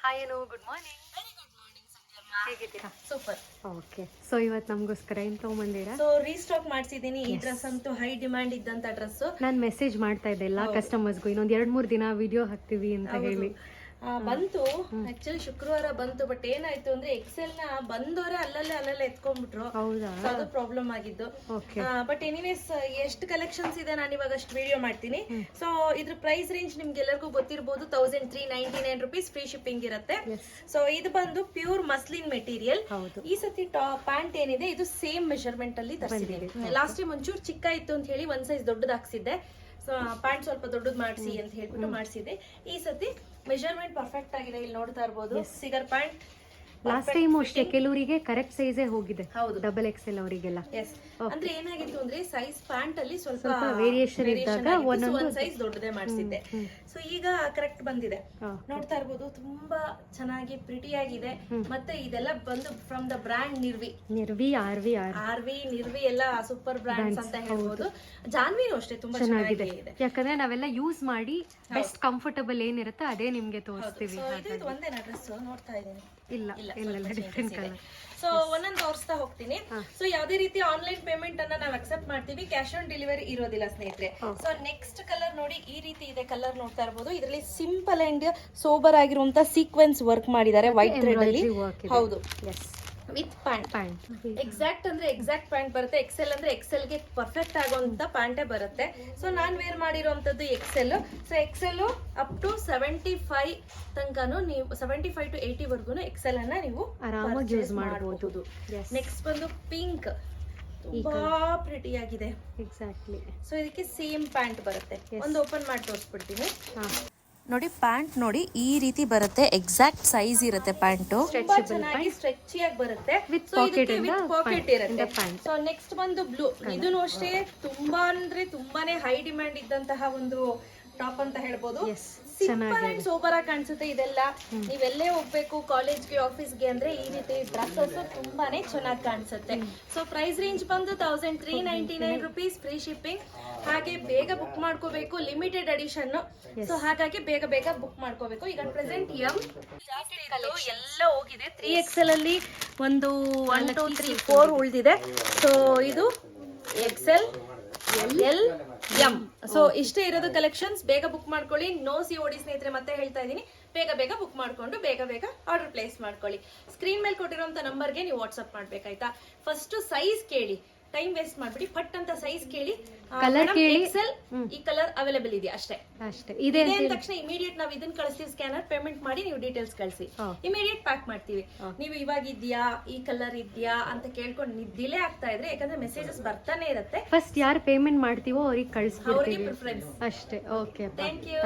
Hi ಅನು, good morning. ಹೇಗಿದ್ದೀರಾ? Super. Okay, so ಇವತ್ತು ನಮಗೋಸ್ಕರ ಏನು ತೊಗೊಂಬಂದಿರಾ? So restock ಮಾಡಿಸಿದೀನಿ. ಈ ಡ್ರೆಸ್ ಅಂತೂ ಹೈ ಡಿಮ್ಯಾಂಡ್ ಇದ್ದಂತ ಡ್ರೆಸ್. ನಾನು ಮೆಸೇಜ್ ಮಾಡ್ತಾ ಇದ್ದೆ ಎಲ್ಲ ಕಸ್ಟಮರ್ಸ್ಗೂ, ಇನ್ನೊಂದು 2-3 ದಿನ ವಿಡಿಯೋ ಹಾಕ್ತೀವಿ ಅಂತ ಹೇಳಿ. ಬಂತು ಆಕ್ಚುಲಿ ಶುಕ್ರವಾರ ಬಂತು. ಬಟ್ ಏನಾಯ್ತು ಅಂದ್ರೆ ಎಕ್ಸೆಲ್ ನ ಬಂದವರೇ ಅಲ್ಲಲ್ಲೇ ಎತ್ಕೊಂಡ್ಬಿಟ್ರು. ಹೌದಾ? ಅದು ಪ್ರಾಬ್ಲಮ್ ಆಗಿದ್ದು. ಬಟ್ ಎನಿವೇಸ್ ಎಷ್ಟು ಕಲೆಕ್ಷನ್ಸ್ ಇದೆ ನಾನು ಇವಾಗ ಅಷ್ಟು ವಿಡಿಯೋ ಮಾಡ್ತೀನಿ. ಸೊ ಇದ್ರ ಪ್ರೈಸ್ ರೇಂಜ್ ನಿಮ್ಗೆ ಎಲ್ಲರಿಗೂ ಗೊತ್ತಿರಬಹುದು. 1399 rupees ಫ್ರೀ ಶಿಪ್ಪಿಂಗ್ ಇರುತ್ತೆ. ಸೊ ಇದು ಬಂದು ಪ್ಯೂರ್ ಮಸ್ಲಿನ್ ಮೆಟೀರಿಯಲ್. ಈ ಸತಿ ಪ್ಯಾಂಟ್ ಏನಿದೆ ಇದು ಸೇಮ್ ಮೆಷರ್ಮೆಂಟ್ ಅಲ್ಲಿ ತರಿಸಿದ್ದೀನಿ. ಲಾಸ್ಟ್ ಟೈಮ್ ಒಂಚೂರು ಚಿಕ್ಕ ಇತ್ತು ಅಂತ ಹೇಳಿ ಒಂದ್ ಸೈಜ್ ದೊಡ್ಡದು ಹಾಕ್ಸಿದ್ದೆ. ಸೊ ಪ್ಯಾಂಟ್ ಸ್ವಲ್ಪ ದೊಡ್ಡದು ಮಾಡಿಸಿ ಅಂತ ಹೇಳ್ಬಿಟ್ಟು ಮಾಡಿಸಿದೆ. ಈ ಸತಿ ಮೆಜರ್ಮೆಂಟ್ ಪರ್ಫೆಕ್ಟ್ ಆಗಿದೆ. ಇಲ್ಲಿ ನೋಡ್ತಾ ಇರಬಹುದು ಸಿಗರ್ ಪ್ಯಾಂಟ್. ಲಾಸ್ಟ್ ಟೈಮ್ ಅಷ್ಟೇ ಕೆಲವರಿಗೆ ಕರೆಕ್ಟ್ ಸೈಜೇ ಹೋಗಿದೆ. ಹೌದು, ಡಬಲ್ ಎಕ್ಸೆಲ್ ಅವರಿಗೆಲ್ಲ. ಅಂದ್ರೆ ಏನಾಗಿತ್ತು ಅಂದ್ರೆ ಸೈಜ್ ಪ್ಯಾಂಟ್ ಅಲ್ಲಿ ಸ್ವಲ್ಪ ವೇರಿಯೇಷನ್ ಇದ್ದಾಗ ಒಂದ್ ಸೈಜ್ ದೊಡ್ಡದೇ ಮಾಡಿಸಿದ್ದೆ. ಸೊ ಈಗ ಕರೆಕ್ಟ್ ಬಂದಿದೆ. ನೋಡ್ತಾ ಇರಬಹುದು, ತುಂಬಾ ಚೆನ್ನಾಗಿ ಪ್ರಿಟಿ ಆಗಿದೆ. ಮತ್ತೆ ಇದೆಲ್ಲ ಬಂದು ಫ್ರಮ್ ದ ಬ್ರಾಂಡ್ ನಿರ್ವಿ ನಿರ್ವಿ ಎಲ್ಲ ಸೂಪರ್ ಬ್ರಾಂಡ್ಸ್ ಅಂತ ಹೇಳ್ಬೋದು. ಜಾನ್ವಿನೂ ಅಷ್ಟೇ ತುಂಬಾ ಚೆನ್ನಾಗಿದೆ. ಯಾಕಂದ್ರೆ ನಾವೆಲ್ಲ ಯೂಸ್ ಮಾಡಿ ಬೆಸ್ಟ್ ಕಂಫರ್ಟಬಲ್ ಏನಿರುತ್ತೆ ಅದೇ ನಿಮ್ಗೆ ತೋರಿಸ್ತೀವಿ. ಇದು ಒಂದೇನಾ ಡ್ರೆಸ್ ನೋಡ್ತಾ ಇದ್ದೀನಿ? ಇಲ್ಲ, ಡಿಫರೆಂಟ್ ಕಲರ್. ಸೊ ಒಂದೊಂದು ತೋರಿಸ್ತಾ ಹೋಗ್ತೀನಿ. ಸೊ ಯಾವ್ದೇ ರೀತಿ ಆನ್ಲೈನ್ ಪೇಮೆಂಟ್ ಅನ್ನ ನಾವು ಅಕ್ಸೆಪ್ಟ್ ಮಾಡ್ತೀವಿ. ಕ್ಯಾಶ್ ಆನ್ ಡೆಲಿವರಿ ಇರೋದಿಲ್ಲ ಸ್ನೇಹಿತರೆ. ಸೊ ನೆಕ್ಸ್ಟ್ ಕಲರ್ ನೋಡಿ, ಈ ರೀತಿ ಇದೆ ಕಲರ್. ನೋಡ್ತಾ ಇರಬಹುದು, ಇದರಲ್ಲಿ ಸಿಂಪಲ್ ಅಂಡ್ ಸೋಬರ್ ಆಗಿರುವಂತ ಸೀಕ್ವೆನ್ಸ್ ವರ್ಕ್ ಮಾಡಿದ್ದಾರೆ ವೈಟ್ ಥ್ರೆಡ್ ಅಲ್ಲಿ. ಹೌದು, ವಿತ್ ಪ್ಯಾಂಟ್. ಎಕ್ಸಾಕ್ಟ್ ಅಂದ್ರೆ ಎಕ್ಸಾಕ್ಟ್ ಪ್ಯಾಂಟ್ ಬರುತ್ತೆ. ಎಕ್ಸೆಲ್ ಅಂದ್ರೆ ಎಕ್ಸೆಲ್ ಗೆ ಪರ್ಫೆಕ್ಟ್ ಆಗುವಂತ ಪ್ಯಾಂಟೇ ಬರುತ್ತೆ. ಸೊ ನಾನ್ ವೇರ್ ಮಾಡಿರುವಂತದ್ದು XL. So XL up to 75 ತನಕನು ನೀವು 75 to 80 ವರ್ಗು ಎಕ್ಸೆಲ್ ಅನ್ನ ನೀವು ಆರಾಮಾಗಿ ಯೂಸ್ ಮಾಡಬಹುದು. ನೆಕ್ಸ್ಟ್ ಬಂದು ಪಿಂಕ್, ತುಂಬಾ ಪ್ರಿಟಿ ಆಗಿದೆ. ಎಕ್ಸಾಕ್ಟ್ಲಿ. ಸೊ ಇದಕ್ಕೆ ಸೇಮ್ ಪ್ಯಾಂಟ್ ಬರುತ್ತೆ. ಒಂದು ಓಪನ್ ಮಾಡಿ ತೋರಿಸ್ಬಿಡ್ತೀನಿ. ನೋಡಿ ಪ್ಯಾಂಟ್ ನೋಡಿ, ಈ ರೀತಿ ಬರುತ್ತೆ. ಎಕ್ಸಾಕ್ಟ್ ಸೈಜ್ ಇರುತ್ತೆ ಪ್ಯಾಂಟ್. ತುಂಬಾ ಚೆನ್ನಾಗಿ ಸ್ಟ್ರೆಚಿ ಆಗಿ ಬರುತ್ತೆ. ವಿತ್ ಪಾಕೆಟ್ ಇರುತ್ತೆ. ಸೊ ನೆಕ್ಸ್ಟ್ ಬಂದು ಬ್ಲೂ. ಇದನ್ನು ಅಷ್ಟೇ ತುಂಬಾ ಅಂದ್ರೆ ತುಂಬಾನೇ ಹೈ ಡಿಮ್ಯಾಂಡ್ ಇದ್ದಂತಹ ಒಂದು ಟಾಪ್ ಅಂತ ಹೇಳ್ಬೋದು. ಸಿಂಪಲ್ ಅಂಡ್ ಸೋಬರ್ ಆಗಿ ಕಾಣಿಸುತ್ತೆ. ಇದೆಲ್ಲ ನೀವೆಲ್ಲೇ ಹೋಗ್ಬೇಕು, ಕಾಲೇಜ್ಗೆ, ಆಫೀಸ್ಗೆ ಅಂದ್ರೆ ಈ ರೀತಿ ಡ್ರೆಸ್ಸಸ್ ತುಂಬಾನೇ ಚೆನ್ನಾಗಿ ಕಾಣಿಸುತ್ತೆ. ಸೊ ಪ್ರೈಸ್ ರೇಂಜ್ ಬಂದು 1399 rupees ಫ್ರೀ ಶಿಪ್ಪಿಂಗ್. ಹಾಗೆ ಬೇಗ ಬುಕ್ ಮಾಡ್ಕೋಬೇಕು, ಲಿಮಿಟೆಡ್ ಎಡಿಷನ್. ಸೊ ಹಾಗಾಗಿ ಬೇಗ ಬುಕ್ ಮಾಡ್ಕೋಬೇಕು. ಈಗ ಪ್ರೆಸೆಂಟ್ ಎಲ್ಲ ಹೋಗಿದೆ. 3XL ಅಲ್ಲಿ ಒಂದು 1 2 3 4 ಉಳಿದಿದೆ. ಸೊ ಇದು XL L M. ಸೊ ಇಷ್ಟೇ ಇರೋದು ಕಲೆಕ್ಷನ್ಸ್. ಬೇಗ ಬುಕ್ ಮಾಡ್ಕೊಳ್ಳಿ. ನೋ COD ಸ್ನೇಹಿತರೆ, ಮತ್ತೆ ಹೇಳ್ತಾ ಇದೀನಿ. ಬೇಗ ಬುಕ್ ಮಾಡ್ಕೊಂಡು ಬೇಗ ಆರ್ಡರ್ ಪ್ಲೇಸ್ ಮಾಡ್ಕೊಳ್ಳಿ. ಸ್ಕ್ರೀನ್ ಮೇಲೆ ಕೊಟ್ಟಿರುವಂತ ನಂಬರ್ಗೆ ನೀವು ವಾಟ್ಸ್ಆಪ್ ಮಾಡ್ಬೇಕಾಯ್ತಾ. ಫಸ್ಟ್ ಸೈಜ್ ಕೇಳಿ, ಟೈಮ್ ವೇಸ್ಟ್ ಮಾಡ್ಬಿಡಿ. ಫಟ್ ಅಂತ ಸೈಜ್ ಕೇಳಿ, ಕಲರ್ ಕೇಳಿ. ಎಕ್ಸೆಲ್ ಈ ಕಲರ್ ಅವೈಲೇಬಲ್ ಇದೆಯಾ ಅಷ್ಟೇ. ಇದೆ ಅಂದ ತಕ್ಷಣ ಇಮಿಡಿಯೇಟ್ ನಾವು ಇದನ್ನ ಕಳಿಸ್ತೀವಿ. ಸ್ಕ್ಯಾನರ್ ಪೇಮೆಂಟ್ ಮಾಡಿ ನೀವು ಡೀಟೇಲ್ಸ್ ಕಳಿಸಿ, ಇಮಿಡಿಯೇಟ್ ಪ್ಯಾಕ್ ಮಾಡ್ತೀವಿ. ನೀವು ಇವಾಗ ಇದ್ಯಾ, ಈ ಕಲರ್ ಇದ್ಯಾ ಅಂತ ಕೇಳ್ಕೊಂಡು ಡಿಲೇ ಆಗ್ತಾ ಇದ್ರೆ, ಯಾಕಂದ್ರೆ ಮೆಸೇಜಸ್ ಬರ್ತಾನೆ ಇರುತ್ತೆ. ಫಸ್ಟ್ ಯಾರು ಪೇಮೆಂಟ್ ಮಾಡ್ತೀವೋ ಅವ್ರಿಗೆ ಕಳಿಸ್ಬಿಡ್ತೀವಿ, ಪ್ರಿಫರೆನ್ಸ್ ಅಷ್ಟೇ. Okay, thank you.